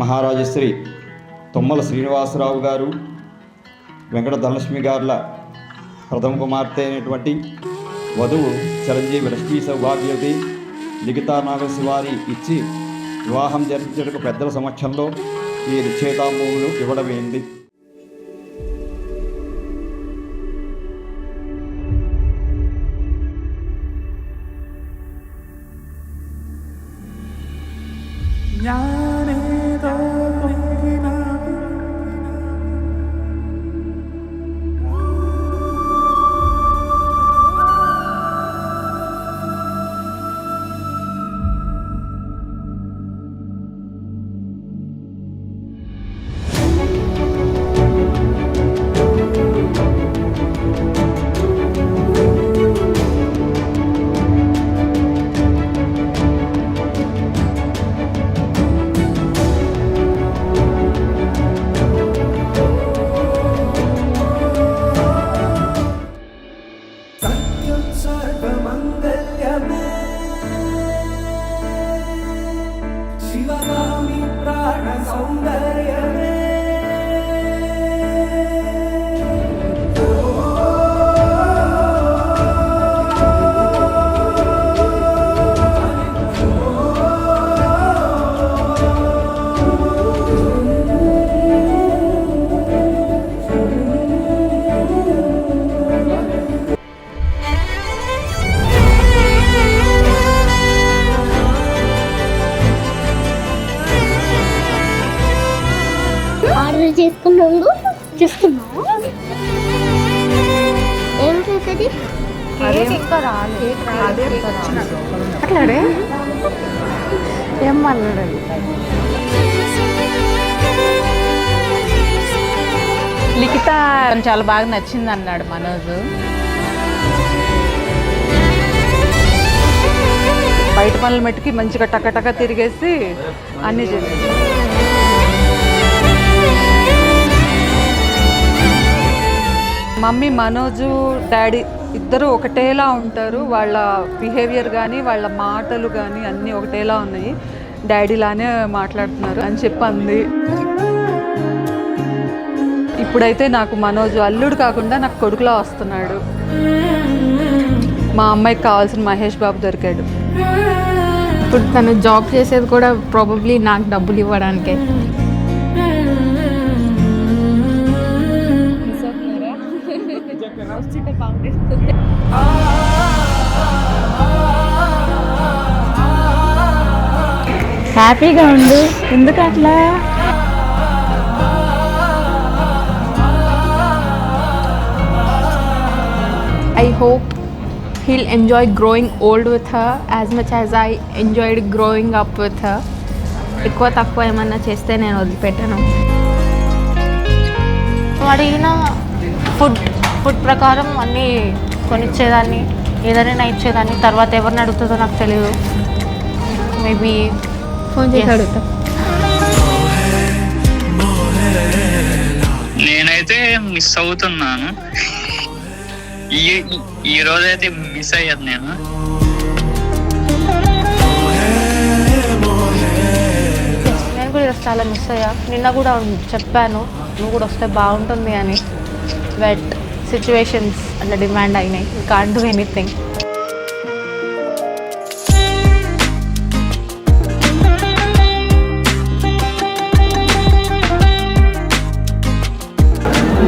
మహారాజశ్రీ తుమ్మల శ్రీనివాసరావు గారు, వెంకట ధనలక్ష్మి గారుల ప్రథమ కుమార్తె అయినటువంటి వధువు చిరంజీవి లక్ష్మీ సౌభాగ్యవతి లిఖితా నాగశివారి ఇచ్చి వివాహం జరిపించడానికి పెద్దల సమక్షంలో ఈ నిశ్చయితాంబూములు ఇవ్వడమైంది. చేసుకున్నావు ఏం కేక్ అది? అట్లాడే ఏమన్నాడు? లిఖిత చాలా బాగా నచ్చింది అన్నాడు మనోజ్. బయట పనుల మట్టుకి మంచిగా టకటక తిరిగేసి అన్నీ చేసింది. మమ్మీ మనోజు డాడీ ఇద్దరు ఒకటేలా ఉంటారు. వాళ్ళ బిహేవియర్ కానీ వాళ్ళ మాటలు కానీ అన్నీ ఒకటేలా ఉన్నాయి. డాడీలానే మాట్లాడుతున్నారు అని చెప్పి అంది. ఇప్పుడైతే నాకు మనోజు అల్లుడు కాకుండా నాకు కొడుకులా వస్తున్నాడు. మా అమ్మాయికి కావాల్సిన మహేష్ బాబు దొరికాడు. ఇప్పుడు తను జాబ్ చేసేది కూడా ప్రాబబ్లీ నాకు డబ్బులు ఇవ్వడానికే. హ్యాపీగా ఉండు. ఎందుకు అట్లా? I hope he'll enjoy growing old with her as much as I enjoyed growing up with her. ఎక్కువ తక్కువ ఏమన్నా చేస్తే నేను వదిలిపెట్టాను. అడిగిన ఫుడ్ ప్రకారం అన్నీ కొనిచ్చేదాన్ని, ఏదైనా ఇచ్చేదాన్ని. తర్వాత ఎవరిని అడుగుతుందో నాకు తెలియదు. మేబీ ఫోన్ చేసి అడుగుతా. నేనైతే మిస్ అవుతున్నాను. ఈ రోజైతే మిస్ అయ్యాను నేను. నేను కూడా ఈరోజు చాలా మిస్ అయ్యా. నిన్న కూడా చెప్పాను నువ్వు కూడా వస్తే బాగుంటుంది అని. బట్ సిచ్యువేషన్స్ అట్లా డిమాండ్ అయినాయి. You can't do anything.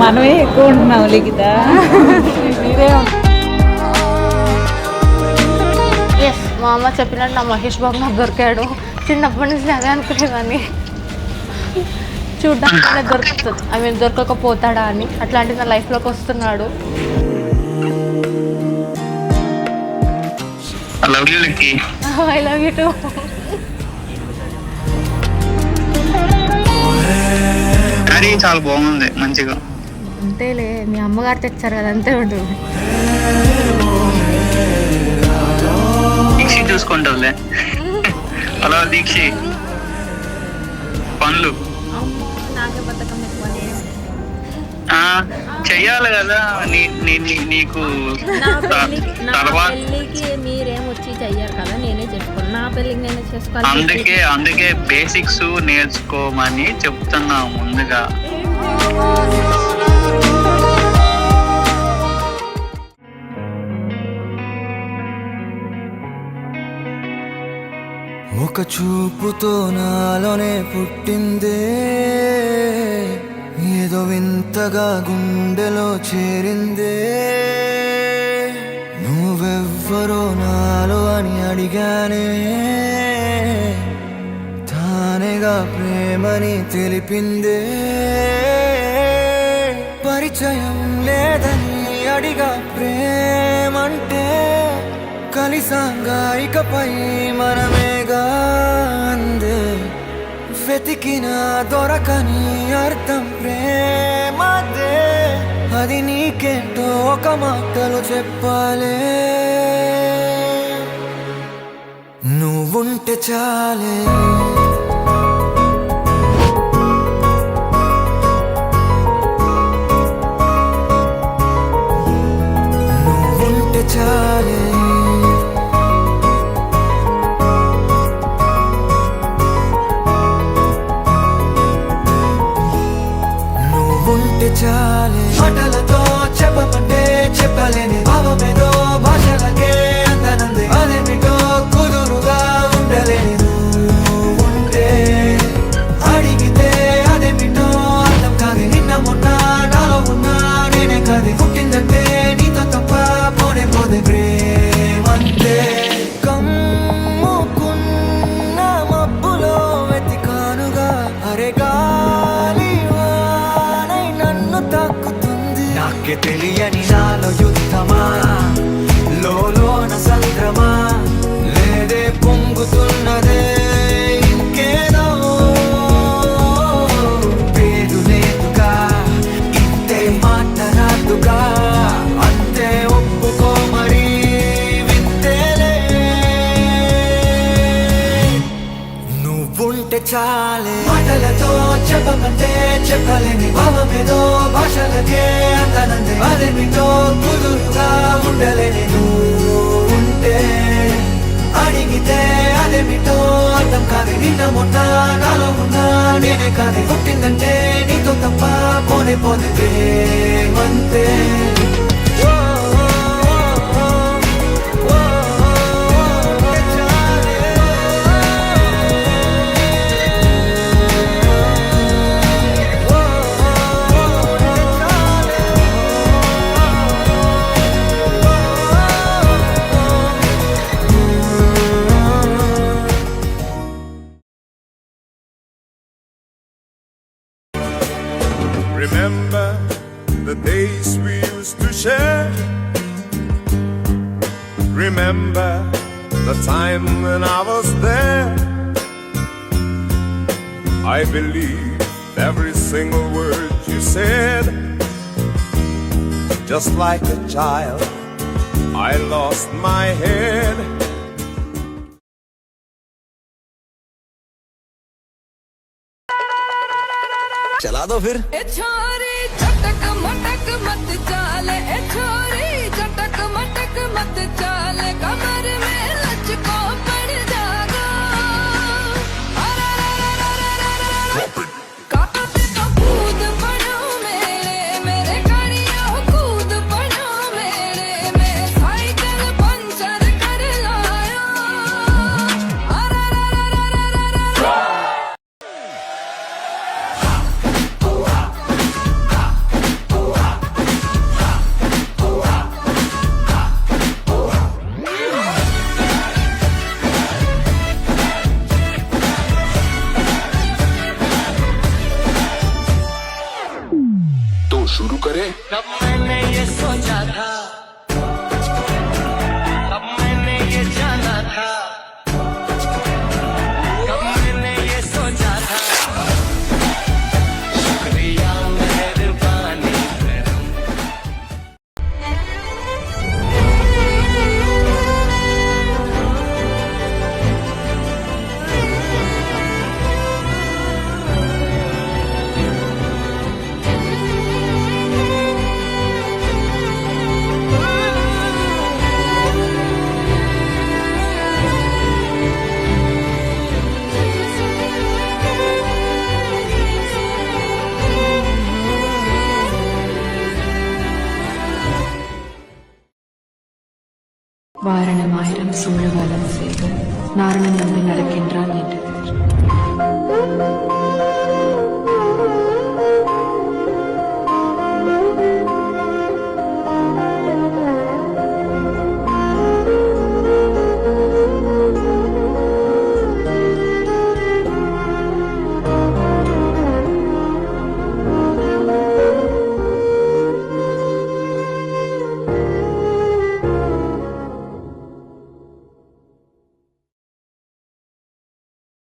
మనమే ఎక్కువ ఉంటున్నావు లిఖిత. ఎస్, మా అమ్మ చెప్పినట్టు నా మహేష్ బాబు నాకు దొరికాడు. చిన్నప్పటి నుంచి అదే అనుకునేదాన్ని, చూడ్డానికి దొరుకుతుంది, దొరకకపోతాడా అని. అట్లాంటి నా లైఫ్లోకి వస్తున్నాడు. I love you, Lucky. I love you too. Curry చాలా బాగుంది, మంచిగా. అంతేలే, మీ అమ్మగారు తెచ్చారు కదా, అంతే ఉంటుంది. దీక్షి చూసుకుంటుందిలే. హలో దీక్షి, పనులు నాకే బతకం ఎక్కువ. ఆ చెయ్యాలి కదా నీకు నా తర్వాత పెళ్ళికి మీరేం వచ్చి చెయ్యరు కదా, నేనే చేసుకోను. నా పెళ్ళికి నేనే చేసుకోవాలి. అందుకే బేసిక్స్ నేర్చుకోమని చెప్తున్నా ముందుగా. ఒక చూపుతో నాలోనే పుట్టిందే, ఏదో వింతగా గుండెలో చేరిందే. నువ్వెవ్వరో నాలో అని అడిగానే, తానేగా ప్రేమని తెలిపిందే. పరిచయం లేదని అడిగా ప్రేమంటే, కలిసాంగా ఇకపై మనమేగా అందే. వెతికిన దొరకని అర్థం ప్రేమదే, అది నీకేంటో ఒక మాటలు చెప్పాలే. నువ్వుంటే చాలే, నువ్వుంటే చాలే, నువ్వుంటే చాలే. మాటలతో చెప్పమంటే చెప్పలేని భావమేదో భాషలకే అందనంది. అదేమిటో కుదురుగా ఉండలేని నువ్వుంటే, అడిగితే అదేమిటో అర్థం కాదు. నిన్న మొన్న నాలో ఉన్నా నేనే కాదు. పుట్టిందంటే నీతో తప్ప పోనే పోదే ప్రేమంతే. కమ్ముకున్న మబ్బులో వెతికానుగా, అరే గాలి వానై నన్ను తాకుతుంది. నాకే తెలియని నాలో యుద్ధమా, లోన సంద్రమా, లేదే పొంగుతున్నదే ఇంకేదో. పేరు లేదుగా, ఇంతే మాట రాదుగా, అంతే ఒప్పుకో మరి వింతేలే. నువ్వుంటే చాలే, మాటలతో చెప్పమంటే చెప్పలేని భావమేదో భాషలకే అందనంది. అదేమిటో కుదురుగా ఉండలేని నువ్వుంటే, అడిగితే అదేమిటో అర్థం కాదు. నిన్న మొన్న నాలో ఉన్నా నేనే కాదు. పుట్టిందంటే నీతో తప్ప పోనే పోనే ప్రేమంతే. Remember the days we used to share. Remember the time when I was there. I believed every single word you said. Just like a child, I lost my head. चला दो फिर। ए छोरी चटक मटक मत चाले, ए छोरी चटक मटक मत चाले, कमर में लचको पड़ जागा। कापते तो कूद पड़ो मेरे कड़िया कूद पड़ो मैं साइकिल पंचर कर लाया। तो शुरू करें। कब मैंने ये सोचा था, कब मैंने ये जाना था, कब मैंने ये सोचा था। शुक्रिया मेहरबानी। வாரணம் ஆயிரம் சூழவலம் செய்க நாரணன் நம்பி நடக்கின்றான் என்று